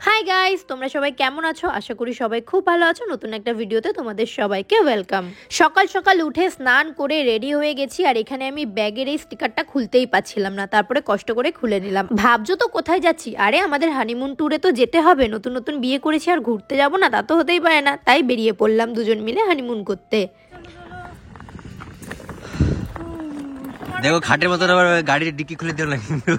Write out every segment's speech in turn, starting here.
Hi guys, তোমরা সবাই কেমন আছো? আশা করি সবাই খুব ভালো আছো। নতুন একটা ভিডিওতে তোমাদের সবাইকে ওয়েলকাম। সকাল সকাল উঠে স্নান করে রেডি হয়ে গেছি, আর এখানে আমি ব্যাগের এই স্টিকারটা খুলতেই পাচ্ছিলাম না, তারপরে কষ্ট করে খুলে নিলাম। ভাবছো তো কোথায় যাচ্ছি? আরে আমাদের হানিমুন ট্যুরে তো যেতে হবে। নতুন নতুন বিয়ে করেছি আর ঘুরতে যাবো না তা তো হতেই পারে না, তাই বেরিয়ে পড়লাম দুজন মিলে হানিমুন করতে। দেখো খাটের মতো আবার গাড়ির ডিক্কি খুলে দিও না কিন্তু।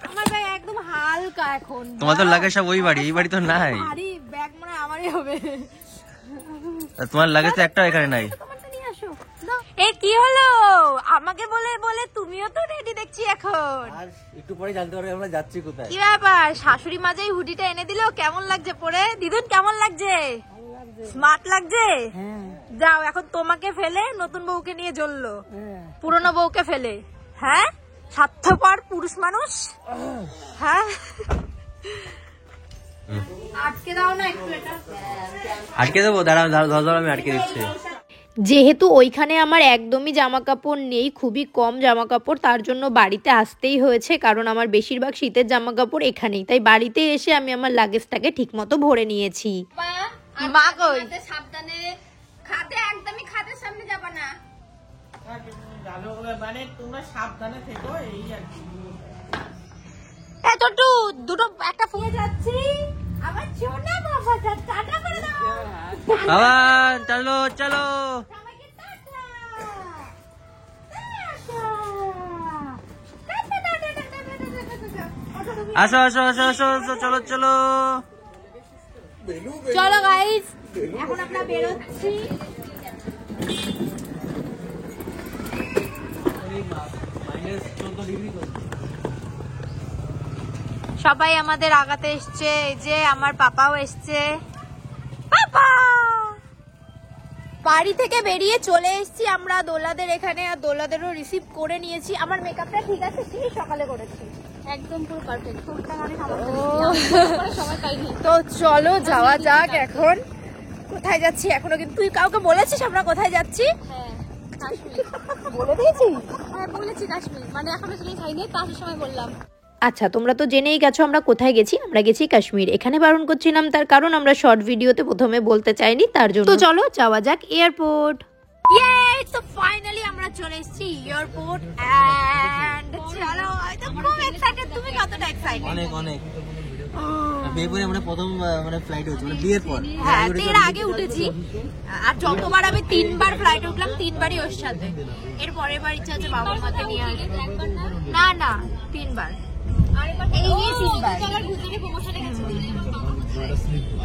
আমার ব্যাগ একদম হালকা এখন। তোমার তো লাগে সব ওই বাড়ি, এই বাড়ি তো নাই। ভারী ব্যাগ মনে আমারই হবে। তোমার লাগে তো একটাও এখানে নাই। এ কি হলো? আমাকে বলে বলে তুমিও তো রেডি দেখছি এখন। আর একটু পরে জানতে পারবে আমরা যাচ্ছি কোথায়। কি ব্যাপার? শাশুড়ি মা যেই হুডিটা এনে দিল, কেমন লাগছে পরে? দিদুন কেমন লাগছে? স্মার্ট লাগছে? যাও, এখন তোমাকে ফেলে নতুন বউকে নিয়ে জ্বললো, পুরনো বউকে ফেলে। হ্যাঁ, স্বার্থপর পুরুষ মানুষ। হ্যাঁ, আটকে দাও না একটু এটা। আটকে দেবো, দাঁড়াও ধর আমি আটকে দিচ্ছি। যেহেতু ওইখানে আমার একদমই জামা কাপড় নেই, খুবই কম জামা কাপড়, তার জন্য বাড়িতে আসতেই হয়েছে, কারণ আমার বেশিরভাগ শীতের জামা কাপড় এখানেই। তাই বাড়িতে এসে আমি আমার লাগেজটাকে ঠিকমতো ভরে নিয়েছি। মা কই? সাবধানে খাতে, একদমই খাতের সামনে যাবা না। মানে তোমরা সাবধানে থেকো এই আর কি। এতটু দুটো একটা ফুয়ে যাচ্ছি। আমার সোনা বাবাটা টাটা করে দাও। বাবা চলো চলো। সবাইকে টাটা। টাটা। আসো আসো আসো আসো আসো, চলো চলো। চলো গাইস, এখন আমরা বেরোচ্ছি। সবাই আমাদের আগাতে এসছে, এই যে আমার পাপাও এসছে। পাপা বাড়ি থেকে বেরিয়ে চলে এসেছি আমরা দোলাদের এখানে, আর দোলাদেরও রিসিভ করে নিয়েছি। আমার মেকআপটা ঠিক আছে, সেই সকালে করেছি, একদম পুরো পারফেক্ট। ঠোঁটটা মানে সবাই পাইনি। তো চলো যাওয়া যাক। এখন কোথায় যাচ্ছি এখনো কিন্তু তুই কাউকে বলেছিস আমরা কোথায় যাচ্ছি? হ্যাঁ, কাশ্মীর। বলে দিয়েছি? হ্যাঁ বলেছি কাশ্মীর, মানে এখনো তুমি খাইনি, তার সময় বললাম। আচ্ছা, তোমরা তো জেনেই গেছো আমরা কোথায় গেছি। আমরা গেছি কাশ্মীর। এখানে বারণ করছিলাম তার কারণ আমরা শর্ট ভিডিওতে প্রথমে বলতে চাইনি, তার জন্য। তো চলো যাওয়া যাক এয়ারপোর্ট। তো ফাইনালি আমরা চলে এসেছি এয়ারপোর্ট, এন্ড চলো, আমি তো খুব এক্সাইটেড। তুমি কতটা এক্সাইটেড? অনেক অনেক। বিয়ের পরে আমরা প্রথম মানে ফ্লাইট হচ্ছে, মানে বিয়ের পর। হ্যাঁ, এর আগে উঠেছি, আর যতবার আমি 3বার ফ্লাইট উঠলাম, 3বারই ওর সাথে। এর পরের বার ইচ্ছা আছে বাবা মাকে নিয়ে আসবে। না না, 3বার। এই নিয়ে 3বার। আমার ভুতুরে প্রমোশনে গেছে দিলে আমার বাবা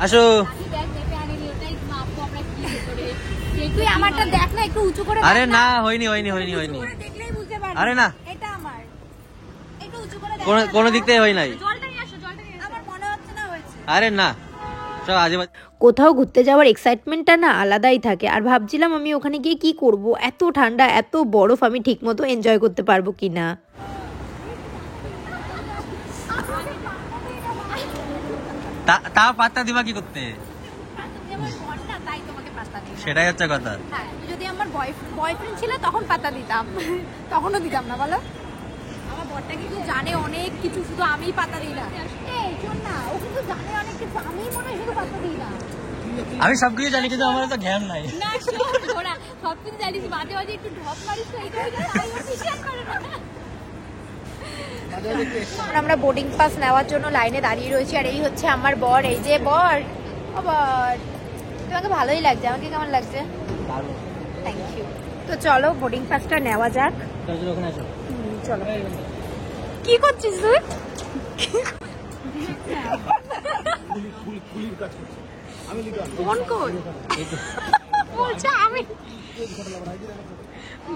আসো। ব্যাগ নেপে আনেনি, ওটাই মাপবো আমরা কি করে। তুই আমারটা দেখ না, একটু উঁচু করে। আরে না, হয়নি হয়নি হয়নি হয়নি। দেখলেই বুঝতে পারবি। আরে না, এটা আমার, একটু উঁচু করে দেখ। কোনো দিক থেকে হয় নাই। জলটা নিয়ে আসো, জলটা নিয়ে আসো। আমার মনে হচ্ছে না হয়েছে। আরে না, সব আজে বাজে। কোথাও ঘুরতে যাওয়ার এক্সাইটমেন্টটা না আলাদাই থাকে। আর ভাবছিলাম আমি ওখানে গিয়ে কি করব, এত ঠান্ডা, এত বরফ, আমি ঠিকমতো এনজয় করতে পারবো কিনা। তাও পাত্তা দিবা কি করতে? তাই তোমাকে পাত্তা দিই। সেটাই হচ্ছে কথা। হ্যাঁ, যদি আমার বয়ফ্রেন্ড ছিল তখন পাত্তা দিতাম, তখনও দিতাম না। বলো, আমার বরটা কিন্তু জানে অনেক কিছু, শুধু আমিই পাত্তা দিই না। এই শোন না, ও কিন্তু জানে অনেক কিছু, আমিই মনে হয় শুধু পাত্তা দিই না। আমি সবকিছু জানি কিন্তু আমার তো জ্ঞান নাই। না শোনা, সব কিছু জানিস, মাঝে মাঝে একটু ঢপ মারিস তো, এই করে তাই ও বিশ্বাস করে না। আমরা বোর্ডিং পাস নেওয়ার জন্য লাইনে দাঁড়িয়ে রয়েছি, আর এই হচ্ছে আমার বর। এই যে বর, ও বর, তোমাকে ভালোই লাগছে। আমাকে কেমন লাগছে? Thank you. তো চলো বোর্ডিং পাসটা নেওয়া যাক। চলো। কি করছিস তুই? ফোন কর।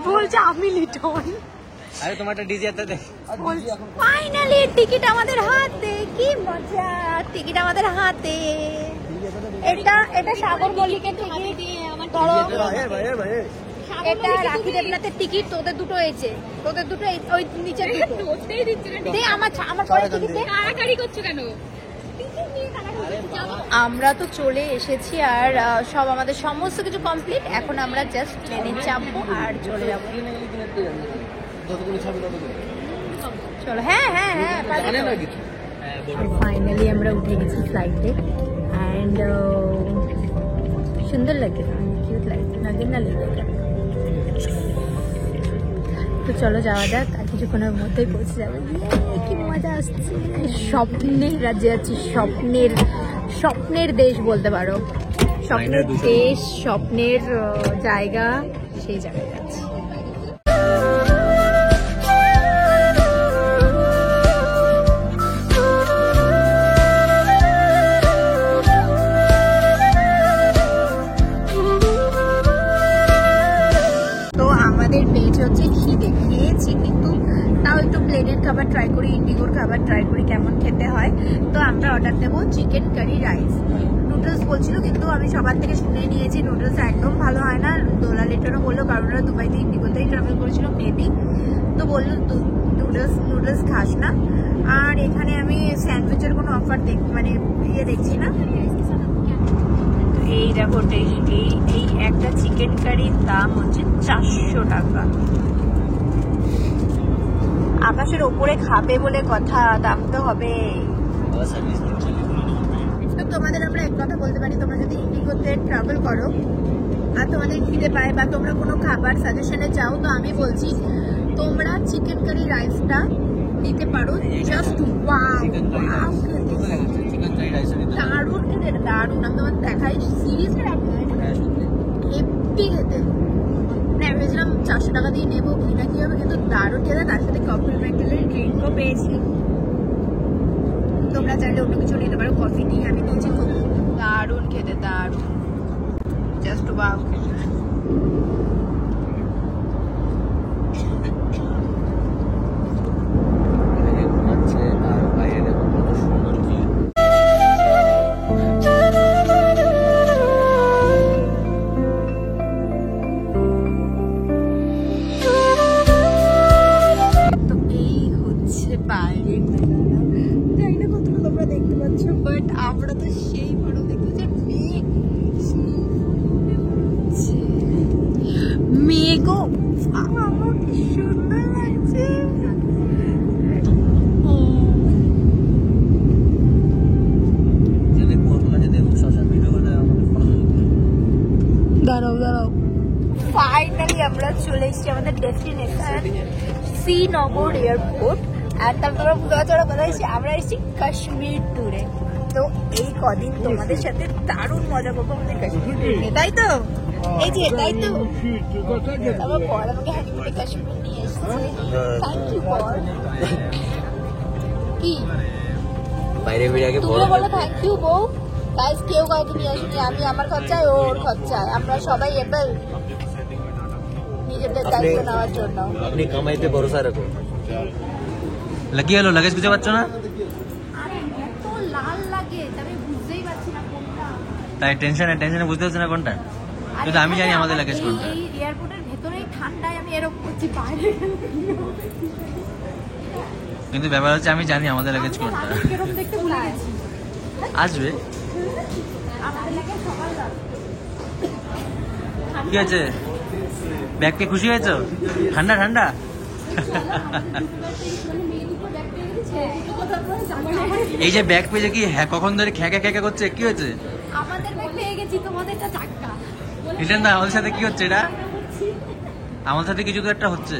বলছে আমি লিটন। আরে তোমারটা ডিজি আছে দেখ। ফাইনালি টিকিট আমাদের হাতে, কি মজা! টিকিট আমাদের হাতে। এটা সাগর মল্লিকের টিকিট, এটা রাখি দেবনাথের টিকিট। তোদের দুটো এসে, তোদের দুটো ওই নিচে দুটো। ওতেই দিচ্ছে না, দে আমার পরে টিকিট দে। কাড়াকাড়ি করছো কেন? আমরা তো চলে এসেছি, আর সব আমাদের সমস্ত কিছু কমপ্লিট। এখন আমরা জাস্ট ট্রেনে চাপবো আর চলে যাবো। চলো। হ্যাঁ হ্যাঁ হ্যাঁ, ফাইনালি আমরা উঠে গেছি ফ্লাইটে অ্যান্ড সুন্দর লাগে, কিউট লাগছে, লাগে না লেগে। তো চলো যাওয়া যাক, আর কিছুক্ষণের মধ্যেই পৌঁছে যাবে। কি মজা আসছে, স্বপ্নের রাজ্যে আছি, স্বপ্নের দেশ বলতে পারো, স্বপ্নের দেশ, স্বপ্নের জায়গা, সেই জায়গায় যাচ্ছি। খেয়েছি কিন্তু তাও একটু প্লেনের খাবার ট্রাই করি, ইন্ডিগোর খাবার ট্রাই করি কেমন খেতে হয়। তো আমরা অর্ডার দেবো চিকেন কারি রাইস। নুডলস বলছিল কিন্তু আমি সবার থেকে শুনে নিয়েছি নুডলস একদম ভালো হয় না। দোলা লেটারও বললো, কারণ ওরা দুবাইতে ইন্ডিগোতেই ট্রাভেল করেছিল মেবি, তো বললো নুডলস খাস না। আর এখানে আমি স্যান্ডউইচের কোনো অফার দেখছি না। এই দেখো এই একটা চিকেন কারির দাম হচ্ছে 400 টাকা। আকাশের ওপরে খাবে বলে কথা, দাম তো হবে। তো তোমাদের আমরা এক কথা বলতে পারি, তোমরা যদি ইন্ডিগোতে ট্রাভেল করো আর তোমাদের খিদে পায় বা তোমরা কোনো খাবার সাজেশনে চাও, তো আমি বলছি তোমরা চিকেন কারি রাইসটা নিতে পারো। জাস্ট ওয়াও, দারুণ খেতে, দারুণ। আমি তোমার দেখাই সিরিজটা হেভি খেতে। আমি ভেবেছিলাম 400 টাকা দিয়ে নেবো কিনা কি হবে, কিন্তু দারুণ খেতে। তার সাথে কমপ্লিমেন্টারি ড্রিঙ্কও পেয়েছি। তোমরা চাইলে অন্য কিছু নিতে পারো, কফি টি আমি নিয়েছি। খুব দারুণ খেতে, দারুণ, জাস্ট ওয়াও। আমরা তো সেই বড় দেখতে মেঘও আমার কি সুন্দর লাগছে। দাঁড়াও, ফাইনালি আমরা চলে এসেছি আমাদের ডেস্টিনেশন শ্রীনগর এয়ারপোর্ট। আর তারপর বুঝতে কথা এসেছি, আমরা এসেছি কাশ্মীর ট্যুরে। তো এই কদিন তোমাদের সাথে দারুণ মজা করবো আমাদের কাশ্মীর ট্যুরে, তাই তো? এই যে তাই তো, আমার বর আমাকে হানিমুনে কাশ্মীর নিয়ে এসেছে। থ্যাংক ইউ বর। কি বাইরে বেরিয়ে তুমিও বলো থ্যাংক ইউ বউ। গাইস কেউ কাউকে নিয়ে আসেনি, আমি আমার খরচায় ওর খরচায়, আমরা সবাই এবেল নিজেদের দায়িত্ব নেওয়ার জন্য। আপনি কামাইতে ভরসা রাখো। লাগি হলো লাগেজ খুঁজে পাচ্ছ না? আরে এত লাল লাগে আমি বুঝতেই পারছি না কোনটা। তাই টেনশনে বুঝতে পারছি না কোনটা। কিন্তু আমি জানি আমাদের লাগেজ কোনটা। এই এয়ারপোর্টের ভেতরেই ঠান্ডায় আমি এরকম করছি, বাইরে কিন্তু ব্যাপার হচ্ছে আমি জানি আমাদের লাগেজ কোনটা। এরকম দেখতে ভুলে গেছি। আসবে আমাদের লাগে সকাল কি আছে? ব্যাগ পেয়ে খুশি হয়েছো? ঠান্ডা এই যে ব্যাগ পেয়ে কি হ্যাঁ কখন ধরে খ্যাঁকা করছে, কি হয়েছে? আমাদের ব্যাগ পেয়ে গেছি, তোমাদেরটা চাক্কা। লিটন দা আমাদের সাথে কি হচ্ছে? এটা আমার সাথে কিছু তো একটা হচ্ছে।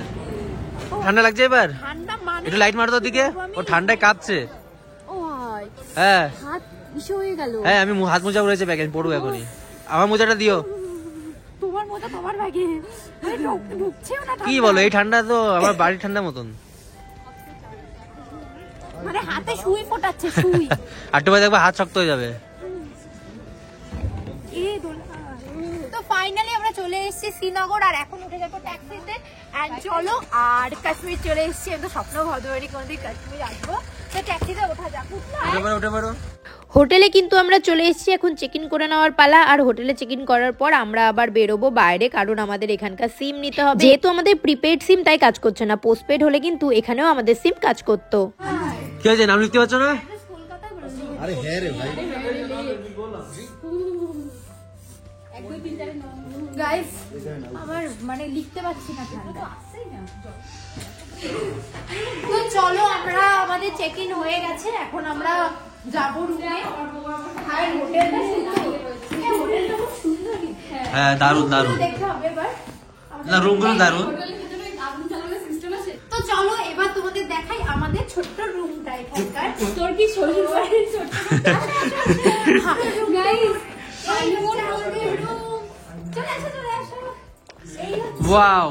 ঠান্ডা লাগছে এবার? ঠান্ডা মানে একটু লাইট মারো তোর দিকে, ও ঠান্ডায় কাঁপছে। ও ভাই হ্যাঁ হাত ইস্যু হয়ে গেল। হ্যাঁ আমি হাত মোজা পরেছে ব্যাগে, আমি পড়বো এখনই। আমার মোজাটা দিও। তোমার মোজা তোমার ব্যাগে ঢুকছেও না। কি বলো, এই ঠান্ডা তো আমার বাড়ির ঠান্ডা মতন। মানে হাতে সুই ফোটাচ্ছে, সুই। আটটু বাজে দেখবে হাত শক্ত হয়ে যাবে। তো ফাইনালি আমরা চলে এসেছি শ্রীনগর, আর এখন উঠে যাবো ট্যাক্সিতে। এন্ড চলো, আর কাশ্মীর চলে এসেছি। আমি তো স্বপ্ন ভাবতে পারি কোনদিন কাশ্মীর আসবো। তো ট্যাক্সিতে ওঠা যাক। উঠে পারো। হোটেলে কিন্তু আমরা চলে এসেছি, এখন চেক ইন করে নেওয়ার পালা। আর হোটেলে চেক ইন করার পর আমরা আবার বেরোবো বাইরে, কারণ আমাদের এখানকার সিম নিতে হবে। যেহেতু আমাদের প্রিপেড সিম তাই কাজ করছে না, পোস্টপেড হলে কিন্তু এখানেও আমাদের সিম কাজ করতো। কি হয়েছে, নাম লিখতে পারছো না? আরে হ্যাঁ রে ভাই, গাইস আমার মানে লিখতে পারছি না ঠান্ডা। তো চলো আমরা আমাদের চেক ইন হয়ে গেছে, এখন আমরা যাবো রুমে। আর হোটেলটা খুব সুন্দর। হ্যাঁ দারুণ দারুণ, দেখতে হবে এবার। না রুমগুলো দারুণ। তো চলো এবার তোমাদের দেখাই আমাদের ছোট্ট রুমটা এখানকার। তোর কি শ্বশুর বাড়ির ছোট্ট গাইস, ওয়াও।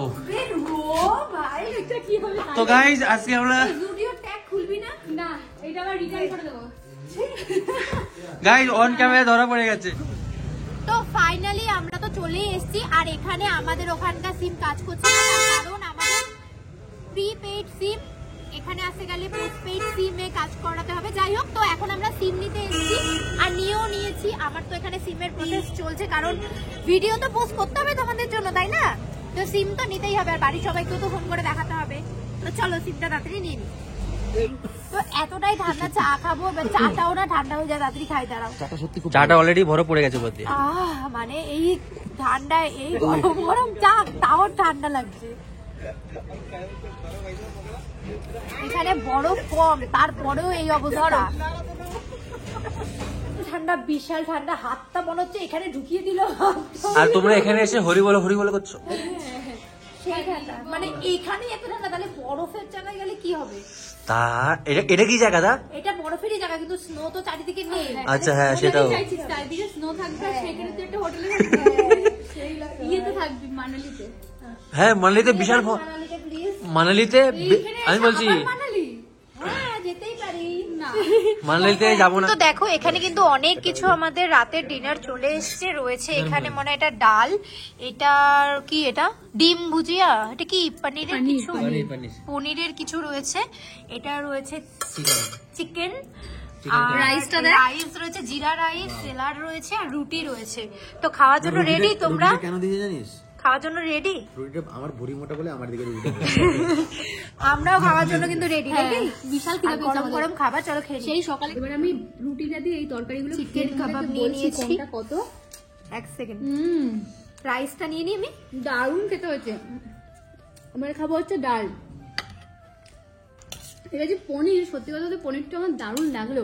ভাই এটা কি হবে? তো গাইস আজকে আমরা ভিডিও ট্যাগ খুলবি না? না, এটা আবার রিটার্ন করে দেবো। গাইস অন ক্যামেরা ধরা পড়ে গেছে। তো ফাইনালি আমরা তো চলে এসেছি, আর এখানে আমাদের ওখানকার সিম কাজ করছে না, কারণ আমাদের প্রিপেইড সিম এখানে আসতে গেলে পোস্টপেইড সিমে কাজ করাতে হবে। যাই হোক, তো এখন আমরা সিম নিতে এসেছি আর নিয়েও নিয়েছি। আমার তো এখানে সিমের প্রসেস চলছে, কারণ ভিডিও তো পোস্ট করতে হবে তোমাদের জন্য, তাই না? তো সিম তো নিতেই হবে, আর বাড়ির সবাইকেও তো ফোন করে দেখাতে হবে। তো চলো সিমটা তাড়াতাড়ি নিয়ে নিই। তো এতটাই ঠান্ডা, চা খাবো, এবার চাটাও না ঠান্ডা হয়ে যায়, তাড়াতাড়ি খাই। দাঁড়াও, চাটা অলরেডি ভরে পড়ে গেছে বলতে। মানে এই ঠান্ডায় এই গরম গরম চা, তাও ঠান্ডা লাগছে। এখানে বরফ কম, তারপরেও এই অবস্থা। ঠান্ডা, বিশাল ঠান্ডা, হাতটা মনে হচ্ছে এখানে ঢুকিয়ে দিল। আর তোমরা এখানে এসে হরি বলে করছো। সেই ঠান্ডা, মানে এখানে এত ঠান্ডা, তাহলে বরফের জায়গায় গেলে কি হবে? তা এটা কি জায়গা দা? এটা বরফেরই জায়গা, কিন্তু স্নো তো চারিদিকে নেই। আচ্ছা হ্যাঁ সেটাও। চারিদিকে স্নো থাকবে, সেখানে তো একটা হোটেলে ইয়েতে থাকবি মানালিতে। হ্যাঁ মানালিতে বিশাল মানালিতে প্লিজ। মানালিতে আমি বলছি মানালি হ্যাঁ যেতেই পারি না, মানালিতে যাবো না। তো দেখো এখানে কিন্তু অনেক কিছু আমাদের রাতের ডিনার চলে এসেছে। রয়েছে এখানে মনে হয় এটা ডাল, এটার কি, এটা ডিম ভুজিয়া, এটা কি পনিরের কিছু, পনিরের কিছু রয়েছে। এটা রয়েছে চিকেন, রাইসটা রাইস রয়েছে, জিরা রাইস, স্যালাড রয়েছে, আর রুটি রয়েছে। তো খাওয়ার জন্য রেডি তোমরা? কেন দিয়েছে জানিস? খাওয়ার জন্য রেডি? রুটিটা আমার ভুড়ি মোটা বলে আমার দিকে রুটিটা। আমরাও খাওয়ার জন্য কিন্তু রেডি। বিশাল আর গরম গরম খাবার, চলো খেয়ে সেই সকালে। এবার আমি রুটিটা দিয়ে এই তরকারিগুলো চিকেন কাবাব নিয়ে নিয়েছি। কত, এক সেকেন্ড, রাইসটা নিয়ে নিই আমি। দারুণ খেতে হয়েছে। আমার খাবো হচ্ছে ডাল, এটা যে পনির, সত্যি কথা বলতে পনিরটা আমার দারুণ লাগলো।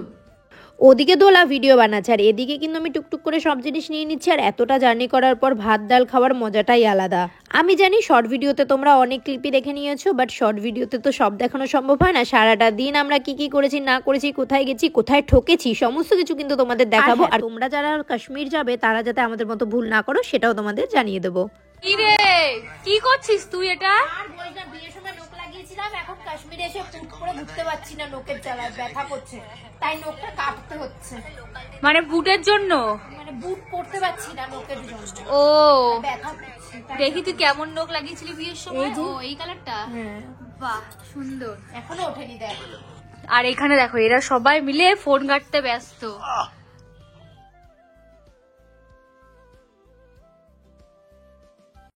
ওদিকে দোলা ভিডিও বানাচ্ছে, আর এদিকে কিন্তু আমি টুকটুক করে সব জিনিস নিয়ে নিচ্ছি। আর এতটা জার্নি করার পর ভাত ডাল খাওয়ার মজাটাই আলাদা। আমি জানি শর্ট ভিডিওতে তোমরা অনেক ক্লিপই দেখে নিয়েছো, বাট শর্ট ভিডিওতে তো সব দেখানো সম্ভব হয় না। সারাটা দিন আমরা কি কি করেছি না করেছি, কোথায় গেছি, কোথায় ঠকেছি, সমস্ত কিছু কিন্তু তোমাদের দেখাবো। আর তোমরা যারা কাশ্মীর যাবে তারা যাতে আমাদের মতো ভুল না করো, সেটাও তোমাদের জানিয়ে দেবো। কি রে, কি করছিস তুই এটা? আর বলিস না, বিয়ের সময় নোক লাগিয়েছিলাম, এখন কাশ্মীরে এসে পুট করে ঘুরতে পারছি না, নোকের জ্বালায় ব্যথা করছে, তাই নোকটা কাটতে হচ্ছে। মানে বুটের জন্য? মানে বুট পরতে পারছি না নোকের জন্য, ও ব্যথা করছে। দেখি তুই কেমন নখ লাগিয়েছিলি বিয়ের সময়। ও এই কালারটা, হ্যাঁ বাহ সুন্দর। এখনো ওঠেনি দেখ। আর এখানে দেখো এরা সবাই মিলে ফোন ঘাটতে ব্যস্ত।